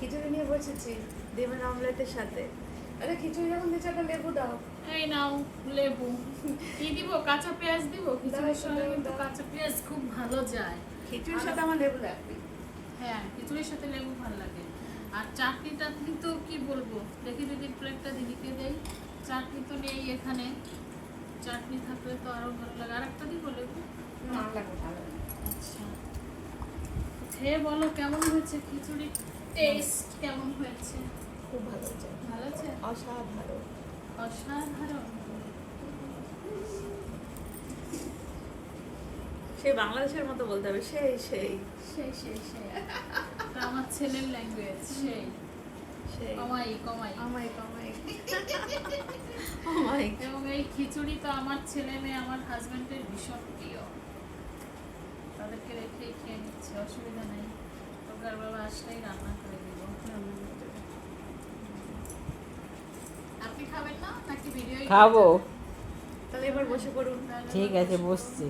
খিচুড়ি নিয়ে বসেছি ডিমের অমলেটের সাথে। আরে খিচুড়ি যখন দিচ্ছ একটা লেবু দাও। এই নাও লেবু। কি দিব? কাঁচা পেঁয়াজ দিব? খিচুড়ির দাও, সঙ্গে দাও, কিন্তু দাও। কাঁচা পেঁয়াজ খুব ভালো যায়। খিচুড়ির সাথে আমার লেবু লাগবে। হ্যাঁ, খিচুড়ির সাথে লেবু ভালো লাগে। আর চাটনি টাটনি তো কি বলবো, দেখি দিদির প্লেটটা দিদিকে দেই। চাটনি তো নেই এখানে, চাটনি থাকলে তো আরো ভালো লাগে। আর একটা দিব লেবু? না লাগবে, ভালো লাগে। আচ্ছা, খেয়ে বলো কেমন হয়েছে খিচুড়ি, টেস্ট কেমন হয়েছে? খুব ভালো হয়েছে, ভালো আছে? অসাধারণ। অসাধারণ। সেই বাংলাদেশের মতো বলতে হবে, সেই সেই সেই সেই সেই এটা আমার ছেলের ল্যাঙ্গুয়েজ। সেই সেই কমাই কমাই। আমাই আমাই আমাই। এবং এই খিচুড়ি তো আমার ছেলে মেয়ে, আমার হাজবেন্ডের ভীষণ প্রিয়। তাদেরকে রেখেই খেয়ে নিচ্ছে, অসুবিধা নেই। তোকার বাবা আসলেই রান্না করে দিব। আপনি খাবেন না নাকি ভিডিও? খাবো। তাহলে এবার বসে পড়ুন। ঠিক আছে, বসছি।